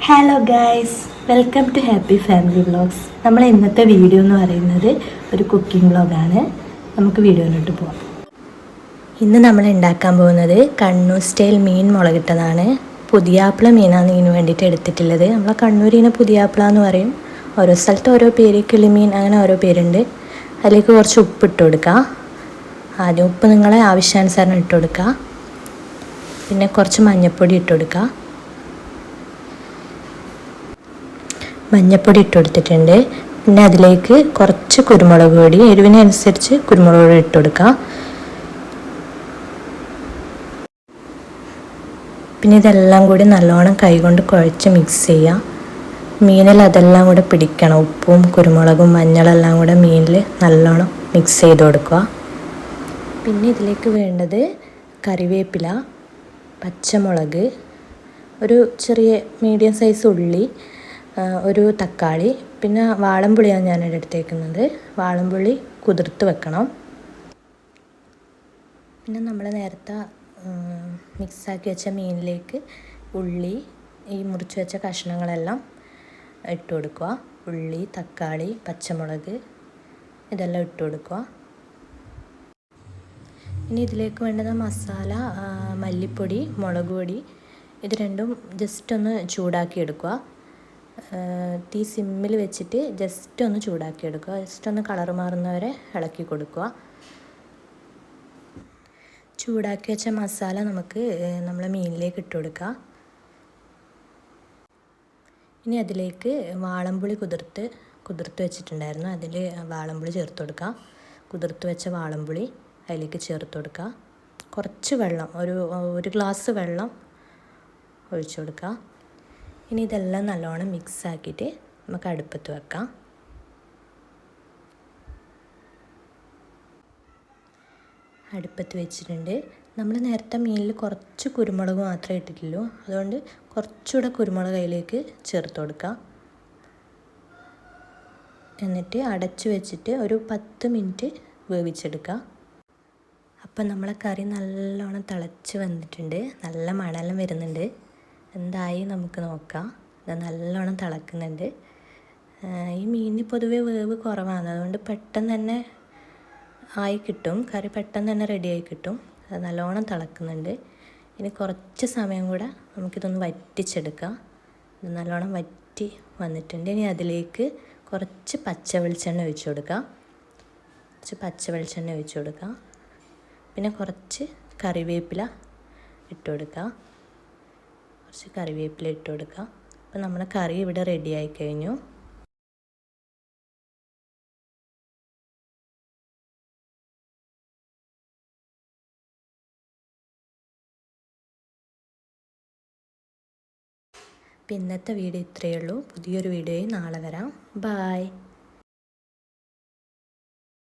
Hello guys, welcome to happy family vlogs. നമ്മൾ ഇന്നത്തെ video എന്ന് പറയുന്നത് ഒരു കുക്കിംഗ് വ്ളോഗാണ്. നമുക്ക് വീഡിയോയിലോട്ട് പോകാം. ഇന്ന് നമ്മൾ ഉണ്ടാക്കാൻ പോകുന്നത് കണ്ണൂർ സ്റ്റൈൽ മീൻ മുളകിട്ടതാണ്. പുതിയാപ്പിള മീനാണ് ഇതിന് വേണ്ടിയിട്ട് എടുത്തിട്ടുള്ളത്. നമ്മളെ കണ്ണൂരിനെ പുതിയാപ്പിള എന്ന് പറയും. ഓരോ സ്ഥലത്ത് ഓരോ പേര്, കിളിമീൻ, അങ്ങനെ ഓരോ പേരുണ്ട്. അതിലേക്ക് കുറച്ച് ഉപ്പ് ഇട്ട് കൊടുക്കുക. ആദ്യം ഉപ്പ് നിങ്ങളെ ആവശ്യാനുസരണം ഇട്ട് കൊടുക്കുക. പിന്നെ കുറച്ച് മഞ്ഞൾപ്പൊടി ഇട്ട് കൊടുക്കുക. മഞ്ഞൾപ്പൊടി ഇട്ട് കൊടുത്തിട്ടുണ്ട്. പിന്നെ അതിലേക്ക് കുറച്ച് കുരുമുളക് പൊടി, എരിവിനനുസരിച്ച് കുരുമുളക് പൊടി ഇട്ട് കൊടുക്കുക. പിന്നെ ഇതെല്ലാം കൂടി നല്ലോണം കൈകൊണ്ട് കുഴച്ച് മിക്സ് ചെയ്യുക. മീനിൽ അതെല്ലാം കൂടെ പിടിക്കണം. ഉപ്പും കുരുമുളകും മഞ്ഞളെല്ലാം കൂടെ മീനിൽ നല്ലോണം മിക്സ് ചെയ്ത് കൊടുക്കുക. പിന്നെ ഇതിലേക്ക് വേണ്ടത് കറിവേപ്പില, പച്ചമുളക്, ഒരു ചെറിയ മീഡിയം സൈസ് ഉള്ളി, ഒരു തക്കാളി, പിന്നെ വാളംപുളിയാണ് ഞാനിവിടെ എടുത്തേക്കുന്നത്. വാളംപുളി കുതിർത്ത് വെക്കണം. പിന്നെ നമ്മൾ നേരത്തെ മിക്സാക്കി വെച്ച മീനിലേക്ക് ഉള്ളി, ഈ മുറിച്ച് വെച്ച കഷ്ണങ്ങളെല്ലാം ഇട്ട് കൊടുക്കുക. ഉള്ളി, തക്കാളി, പച്ചമുളക് ഇതെല്ലാം ഇട്ട് കൊടുക്കുക. ഇനി ഇതിലേക്ക് വേണ്ടുന്ന മസാല, മല്ലിപ്പൊടി, മുളക് പൊടി, ഇത് രണ്ടും ജസ്റ്റ് ഒന്ന് ചൂടാക്കി എടുക്കുക. തീ സിമ്മിൽ വെച്ചിട്ട് ജസ്റ്റ് ഒന്ന് ചൂടാക്കി എടുക്കുക. ജസ്റ്റ് ഒന്ന് കളർ മാറുന്നവരെ ഇളക്കി കൊടുക്കുക. ചൂടാക്കി വെച്ച മസാല നമുക്ക് നമ്മളെ മീനിലേക്ക് ഇട്ട് കൊടുക്കുക. ഇനി അതിലേക്ക് വാളംപുളി കുതിർത്ത് വെച്ചിട്ടുണ്ടായിരുന്നു. അതിൽ വാളംപുളി ചേർത്ത് കൊടുക്കുക. കുതിർത്ത് വെച്ച വാളംപുളി അതിലേക്ക് ചേർത്ത് കൊടുക്കുക. കുറച്ച് വെള്ളം, ഒരു ഗ്ലാസ് വെള്ളം ഒഴിച്ചു കൊടുക്കുക. ഇനി ഇതെല്ലാം നല്ലോണം മിക്സ് ആക്കിയിട്ട് നമുക്ക് അടുപ്പത്ത് വെക്കാം. അടുപ്പത്ത് വെച്ചിട്ടുണ്ട്. നമ്മൾ നേരത്തെ മീനിൽ കുറച്ച് കുരുമുളക് മാത്രമേ ഇട്ടിട്ടുള്ളൂ. അതുകൊണ്ട് കുറച്ചുകൂടെ കുരുമുളക് അതിലേക്ക് ചേർത്ത് കൊടുക്കാം. എന്നിട്ട് അടച്ചു വെച്ചിട്ട് ഒരു 10 മിനിറ്റ് വേവിച്ചെടുക്കുക. അപ്പം നമ്മളെ കറി നല്ലോണം തിളച്ച് വന്നിട്ടുണ്ട്. നല്ല മണമെല്ലാം വരുന്നുണ്ട്. എന്തായി നമുക്ക് നോക്കാം. ഇത് നല്ലോണം തിളക്കുന്നുണ്ട്. ഈ മീനിന് പൊതുവേ വേവ് കുറവാണ്. അതുകൊണ്ട് പെട്ടെന്ന് തന്നെ ആയി കിട്ടും. കറി പെട്ടെന്ന് തന്നെ റെഡിയായി കിട്ടും. അത് നല്ലോണം തിളക്കുന്നുണ്ട്. ഇനി കുറച്ച് സമയം കൂടെ നമുക്കിതൊന്ന് വറ്റിച്ചെടുക്കാം. ഇത് നല്ലോണം വറ്റി വന്നിട്ടുണ്ട്. ഇനി അതിലേക്ക് കുറച്ച് പച്ച വെളിച്ചെണ്ണ ഒഴിച്ച് കൊടുക്കാം. പിന്നെ കുറച്ച് കറിവേപ്പില ഇട്ട് കൊടുക്കുക. അപ്പോൾ നമ്മുടെ കറി ഇവിടെ റെഡി ആയി കഴിഞ്ഞു. അപ്പോൾ ഇന്നത്തെ വീഡിയോ ഇത്രയേ ഉള്ളൂ. പുതിയൊരു വീഡിയോയിൽ നാളെ വരാം. ബായ്.